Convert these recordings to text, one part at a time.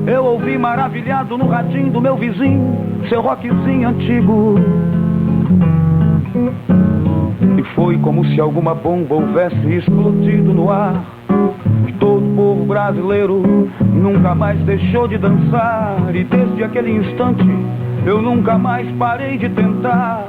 eu ouvi maravilhado no radinho do meu vizinho seu rockzinho antigo. E foi como se alguma bomba houvesse explodido no ar. Todo o povo brasileiro nunca mais deixou de dançar. E desde aquele instante eu nunca mais parei de tentar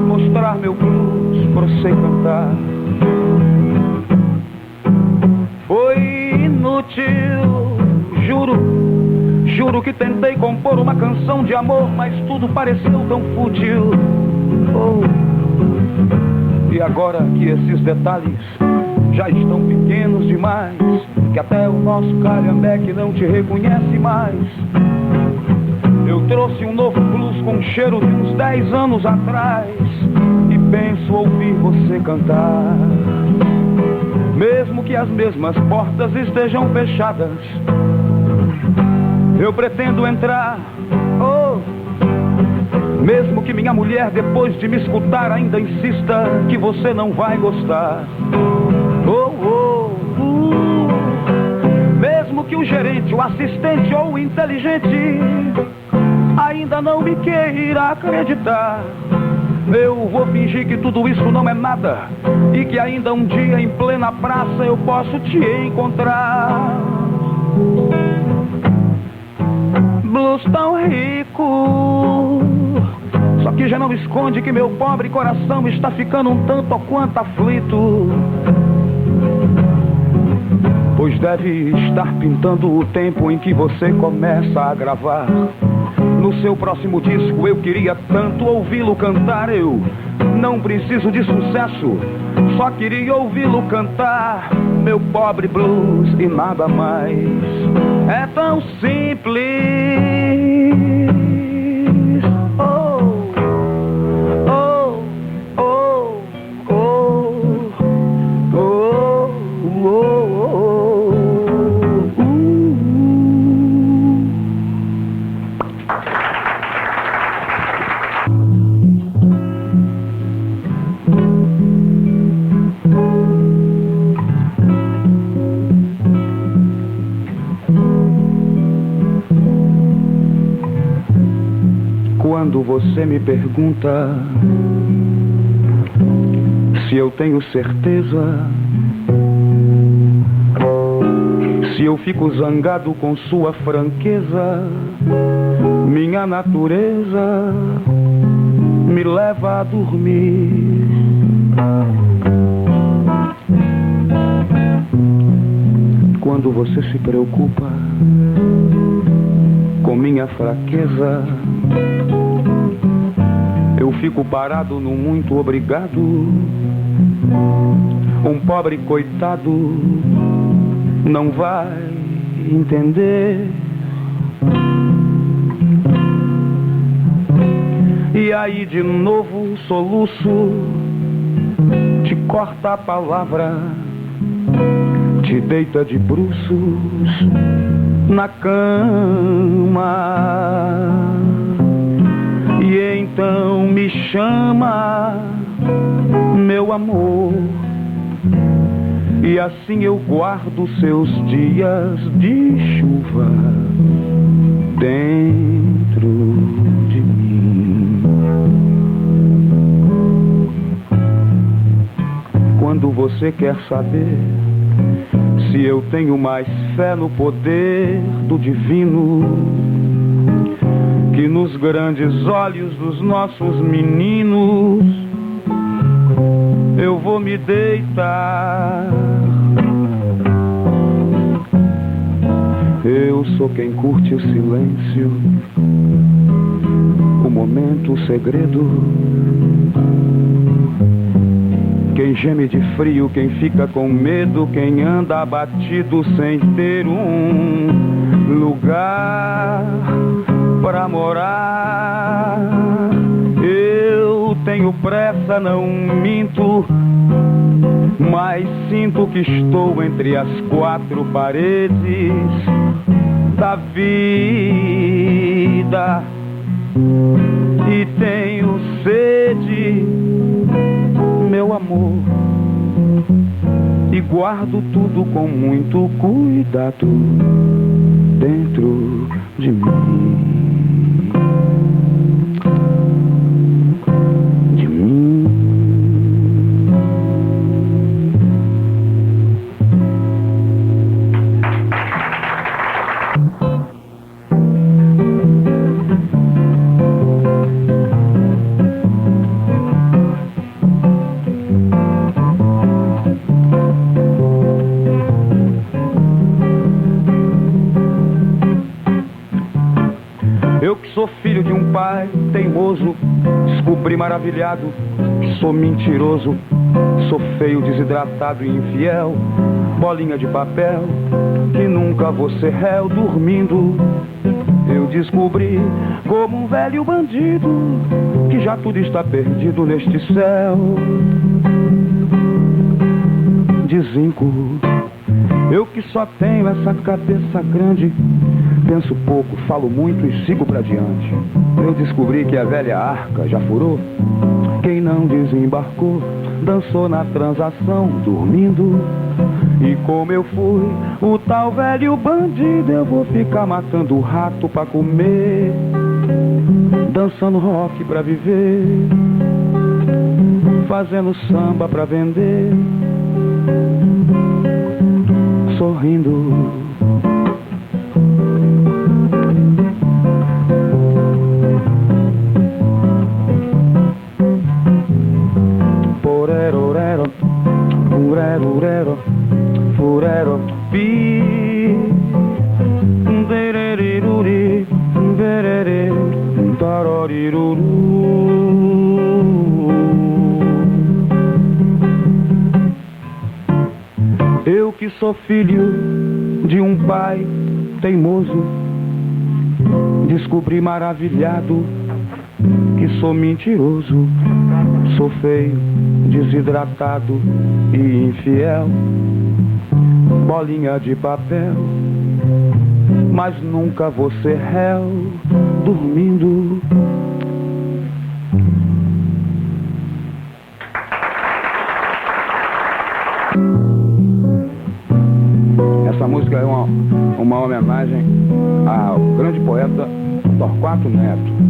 mostrar meu blues pra você cantar. Foi inútil, juro que tentei compor uma canção de amor, mas tudo pareceu tão fútil. Oh. E agora que esses detalhes já estão pequenos demais, que até o nosso calhambeque não te reconhece mais, eu trouxe um novo blues com cheiro de uns 10 anos atrás e penso ouvir você cantar. Mesmo que as mesmas portas estejam fechadas, eu pretendo entrar. Oh, mesmo que minha mulher depois de me escutar ainda insista que você não vai gostar. Mesmo que o gerente, o assistente ou o inteligente ainda não me queira acreditar, eu vou fingir que tudo isso não é nada e que ainda um dia em plena praça eu posso te encontrar. Blues tão rico, só que já não esconde que meu pobre coração está ficando um tanto ou quanto aflito, pois deve estar pintando o tempo em que você começa a gravar. No seu próximo disco eu queria tanto ouvi-lo cantar. Eu não preciso de sucesso, só queria ouvi-lo cantar meu pobre blues e nada mais. É tão simples. Oh, oh, oh, oh, oh, oh, oh. Quando você me pergunta se eu tenho certeza, se eu fico zangado com sua franqueza, minha natureza me leva a dormir. Quando você se preocupa com minha fraqueza, eu fico parado no muito obrigado. Um pobre coitado não vai entender. E aí de novo soluço, te corta a palavra, te deita de bruços na cama. E então me chama, meu amor, e assim eu guardo seus dias de chuva dentro de mim. Quando você quer saber se eu tenho mais fé no poder do divino que nos grandes olhos dos nossos meninos, eu vou me deitar. Eu sou quem curte o silêncio, o momento, o segredo, quem geme de frio, quem fica com medo, quem anda abatido sem ter um lugar pra morar. Eu tenho pressa, não minto, mas sinto que estou entre as quatro paredes da vida e tenho sede, meu amor, e guardo tudo com muito cuidado dentro Eu que sou filho de um pai teimoso, descobri maravilhado que sou mentiroso, sou feio, desidratado e infiel, bolinha de papel, que nunca vou ser réu. Dormindo eu descobri, como um velho bandido, que já tudo está perdido neste céu de zinco. Eu que só tenho essa cabeça grande, penso pouco, falo muito e sigo pra diante. Eu descobri que a velha arca já furou, quem não desembarcou dançou na transação, dormindo. E como eu fui o tal velho bandido, eu vou ficar matando o rato pra comer, dançando rock pra viver, fazendo samba pra vender, sorrindo. Porerorero, urerurero, furero, pi, dereriruri, verere, taroriruru. Eu que sou filho de um pai teimoso, descobri maravilhado que sou mentiroso, sou feio, desidratado e infiel, bolinha de papel, mas nunca vou ser réu. Dormindo. Essa música é uma homenagem ao grande poeta Torquato Neto.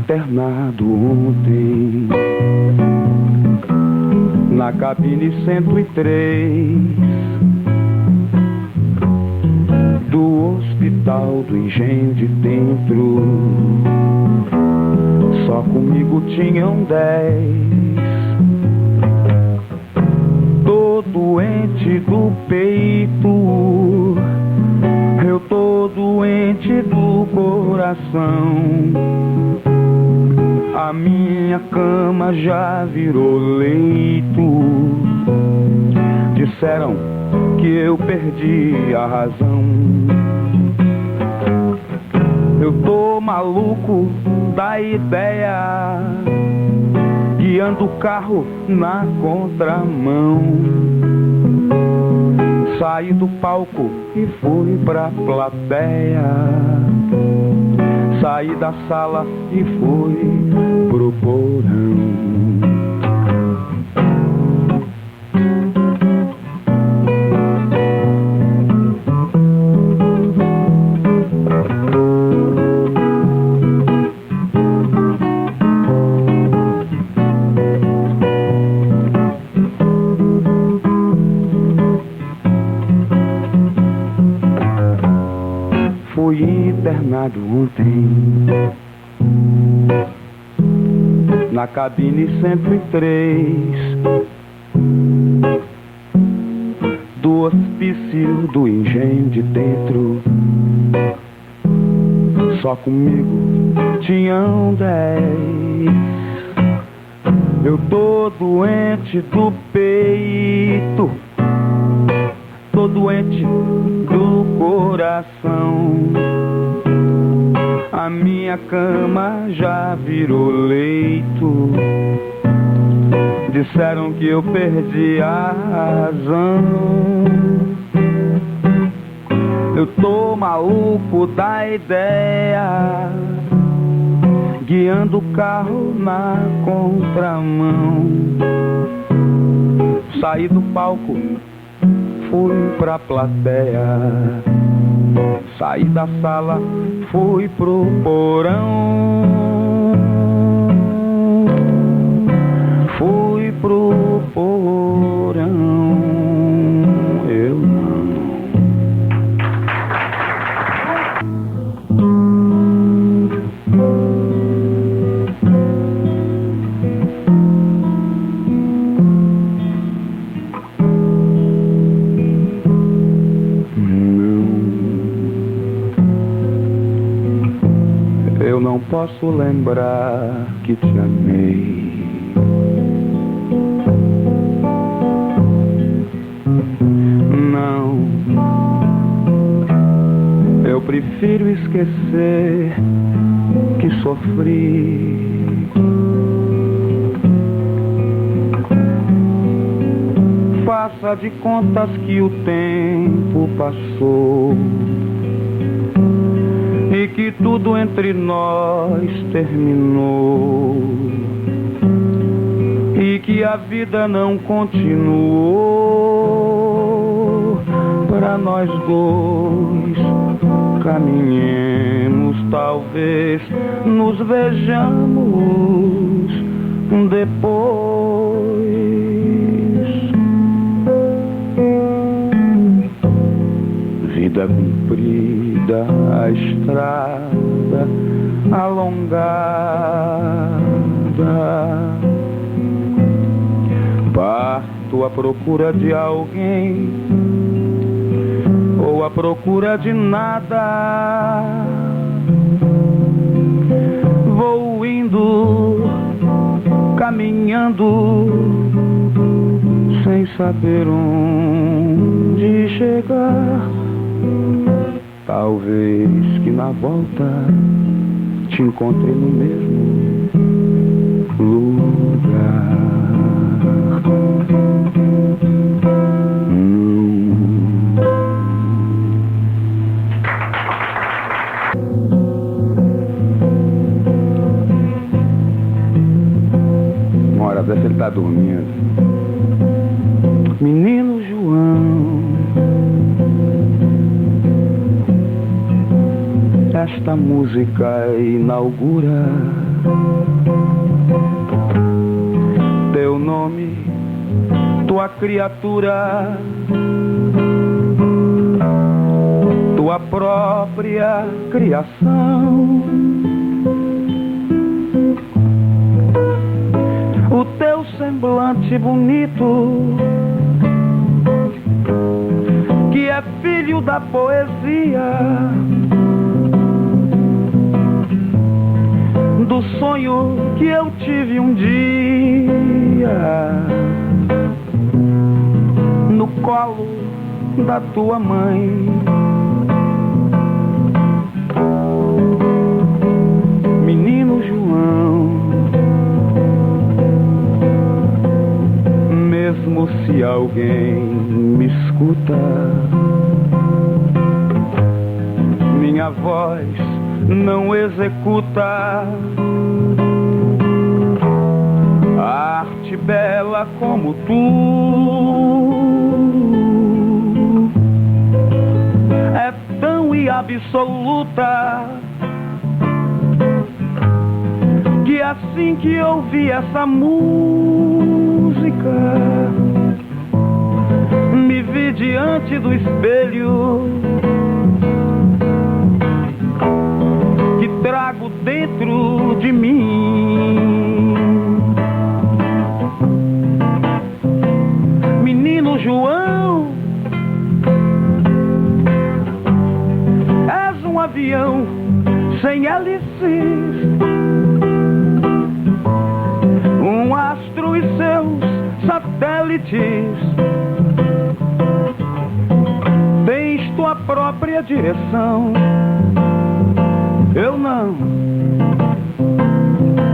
Internado ontem na cabine 103 do Hospital do Engenho de Dentro. Só comigo tinham 10. Tô doente do peito, eu tô doente do coração. A minha cama já virou leito. Disseram que eu perdi a razão. Eu tô maluco da ideia, guiando o carro na contramão. Saí do palco e fui pra plateia, saí da sala e fui pro porão. Fui internado ontem na cabine 103 do Hospício do Engenho de Dentro. Só comigo tinham 10. Eu tô doente do peito, tô doente do coração. A minha cama já virou leito. Disseram que eu perdi a razão. Eu tô maluco da ideia, guiando o carro na contramão. Saí do palco, fui pra plateia, saí da sala, fui pro porão. Fui pro porão. Eu não. eu não posso lembrar que te amei. Não, eu prefiro esquecer que sofri. Faça de contas que o tempo passou e que tudo entre nós terminou e que a vida não continuou. Para nós dois caminhemos, talvez nos vejamos depois. Vida comprida, a estrada alongada, parto à procura de alguém ou à procura de nada. Vou indo, caminhando, sem saber onde chegar. Talvez que na volta te encontre no mesmo lugar. Uma hora dessa ele tá dormindo. Menino João, esta música inaugura teu nome, tua criatura, tua própria criação. O teu semblante bonito, que é filho da poesia, do sonho que eu tive um dia no colo da tua mãe. Menino João, mesmo se alguém me escuta, minha voz não executa arte bela como tu. É tão e absoluta que assim que ouvi essa música, me vi diante do espelho que trago dentro de mim. Menino João, és um avião sem hélices, um astro e seus satélites. Tens tua própria direção. Eu não.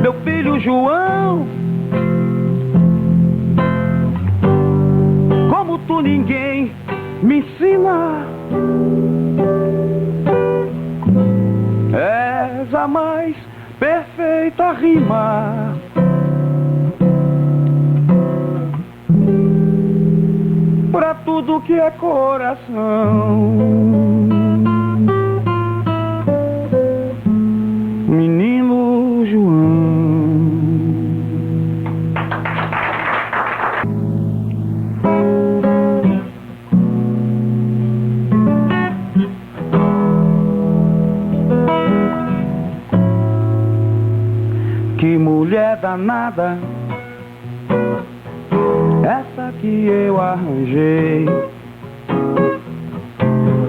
Meu filho João, como tu ninguém me ensina. És a mais perfeita rima. Pra tudo que é coração. Menino João. Que mulher danada, essa que eu arranjei.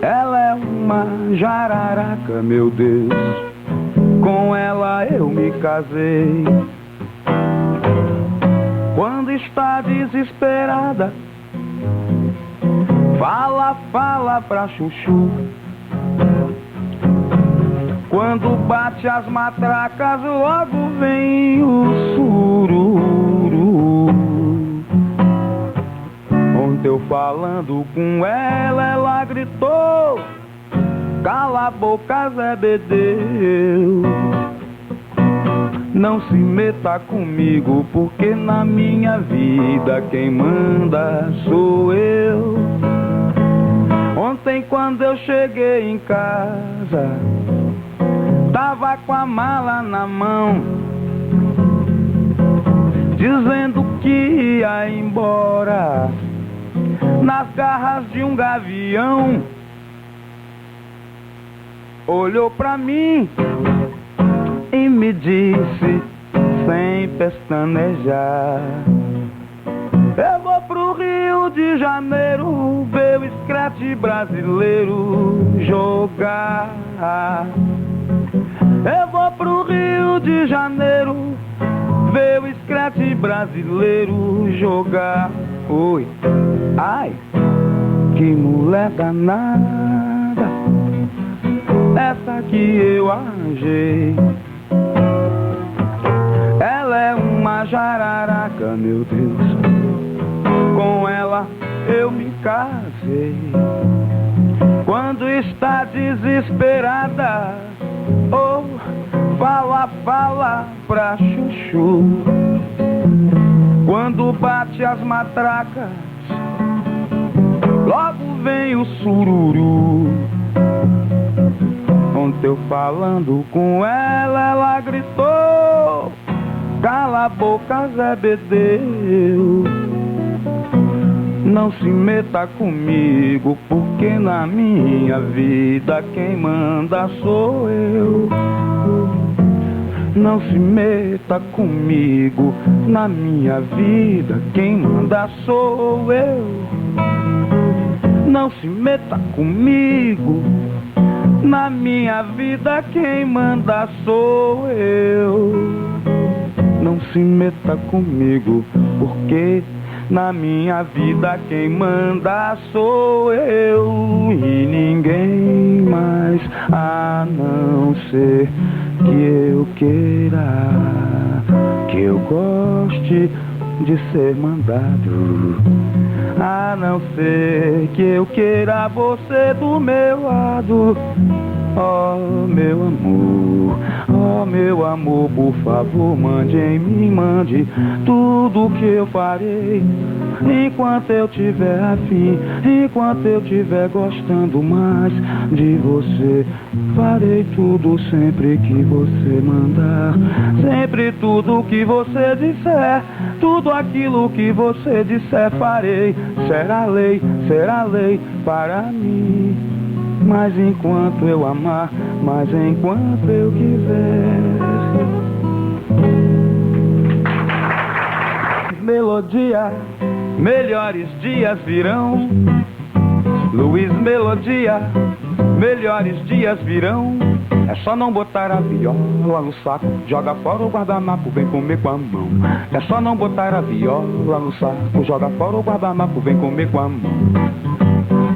Ela é uma jararaca, meu Deus. Com ela casei. Quando está desesperada, fala, fala pra chuchu. Quando bate as matracas, logo vem o sururu. Ontem eu falando com ela gritou: cala a boca, Zé Bedeu. Não se meta comigo, porque na minha vida quem manda sou eu. Ontem quando eu cheguei em casa, tava com a mala na mão, dizendo que ia embora nas garras de um gavião. Olhou pra mim e me disse, sem pestanejar: eu vou pro Rio de Janeiro ver o escrete brasileiro jogar. Eu vou pro Rio de Janeiro ver o escrete brasileiro jogar. Oi, ai, que mulher danada, essa que eu arranjei. Ela é uma jararaca, meu Deus, com ela eu me casei. Quando está desesperada, oh, fala, fala pra chuchu. Quando bate as matracas, logo vem o sururu. Ontem eu falando com ela gritou: cala a boca, Zé Bedeu. Não se meta comigo, porque na minha vida quem manda sou eu. Não se meta comigo, na minha vida quem manda sou eu. Não se meta comigo, na minha vida quem manda sou eu. Não se meta comigo, porque na minha vida quem manda sou eu. E ninguém mais, a não ser que eu queira, que eu goste de ser mandado. A não ser que eu queira você do meu lado. Oh meu amor, oh meu amor, por favor mande em mim, mande tudo que eu farei. Enquanto eu tiver afim, enquanto eu tiver gostando mais de você, farei tudo sempre que você mandar. Sempre tudo que você disser, tudo aquilo que você disser farei. Será lei para mim. Mas enquanto eu amar, mas enquanto eu quiser. Melodia, melhores dias virão. Luiz Melodia, melhores dias virão. É só não botar a viola no saco, joga fora o guardanapo, vem comer com a mão. É só não botar a viola no saco, joga fora o guardanapo, vem comer com a mão.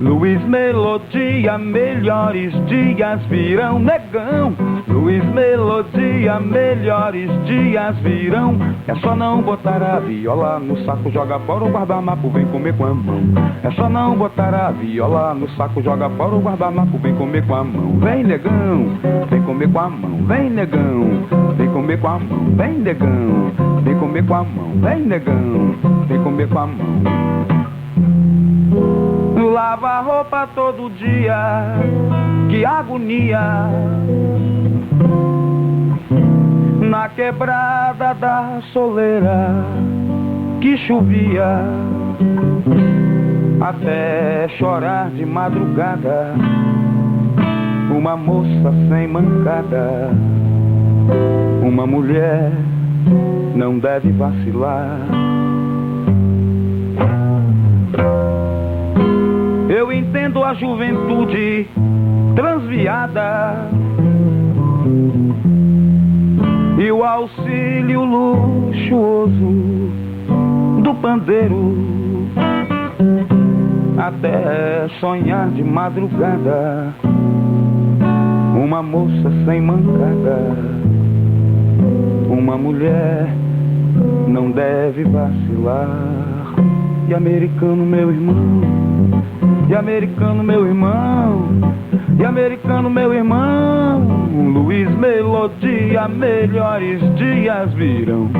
Luiz Melodia, melhores dias virão, negão. Luiz Melodia, melhores dias virão. É só não botar a viola no saco, joga fora o guardanapo, vem comer com a mão. É só não botar a viola no saco, joga fora o guardanapo, vem comer com a mão. Vem negão, vem comer com a mão. Vem negão, vem comer com a mão. Vem negão, vem comer com a mão. Vem negão, vem comer com a mão. Lava roupa todo dia, que agonia. Na quebrada da soleira, que chovia, até chorar de madrugada. Uma moça sem mancada, uma mulher não deve vacilar. Eu entendo a juventude transviada e o auxílio luxuoso do pandeiro, até sonhar de madrugada uma moça sem mancada. Uma mulher não deve vacilar. E americano, meu irmão, e americano, meu irmão, e americano, meu irmão, Luiz Melodia, melhores dias virão.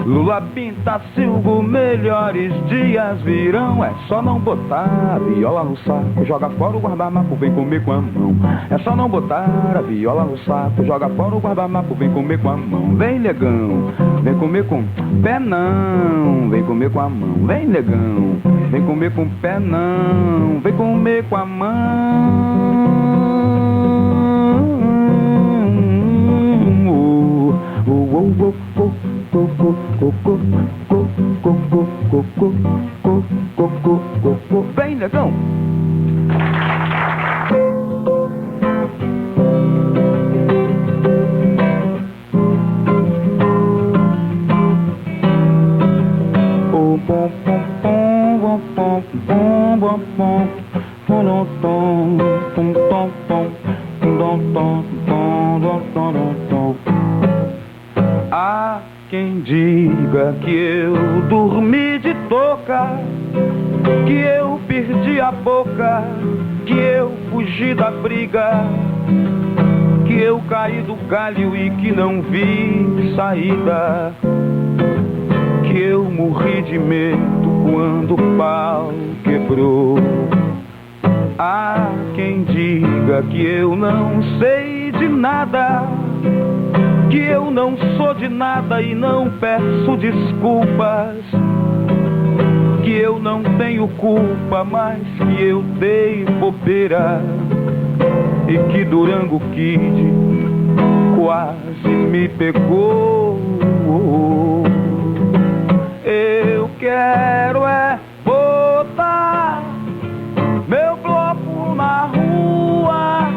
Lula Pintacilgo, melhores dias virão. É só não botar a viola no saco, joga fora o guardanapo, vem comer com a mão. É só não botar a viola no saco, joga fora o guardanapo, vem comer com a mão. Vem, negão, vem comer com pé não, vem comer com a mão. Vem, negão, vem comer com pé não, vem comer com a mão. Vem, negão. Há quem diga que eu dormi de touca, que eu perdi a boca, que eu fugi da briga, que eu caí do galho e que não vi saída, que eu morri de medo quando o pau quebrou. Há quem diga que eu não sei de nada, que eu não sou de nada e não peço desculpas, que eu não tenho culpa, mas que eu dei bobeira e que Durango Kid quase me pegou. Eu quero é botar meu bloco na rua,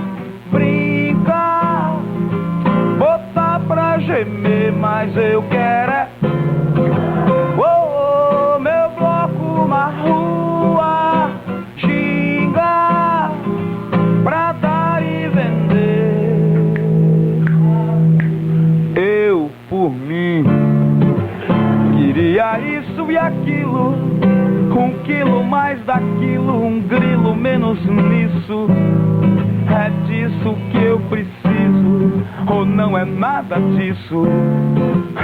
brincar, botar pra gemer, mas eu quero é meu bloco na rua, xingar, pra dar e vender. Eu, por mim, queria isso e aquilo, um quilo mais daquilo, um grilo menos nisso. É disso que eu preciso, ou não é nada disso.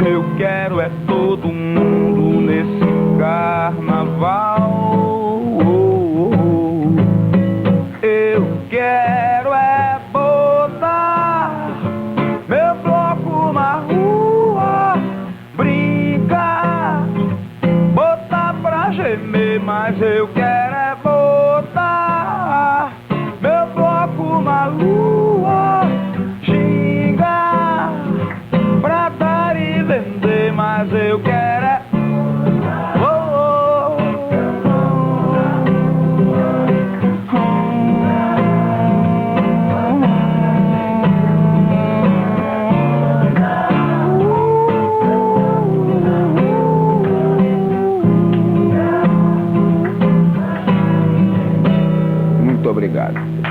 Eu quero é todo mundo nesse carnaval. Eu quero é botar meu bloco na rua, brincar, botar pra gemer, mas eu quero é botar meu bloco na lua, xingar, pra dar e vender, mas eu quero é Muito obrigado.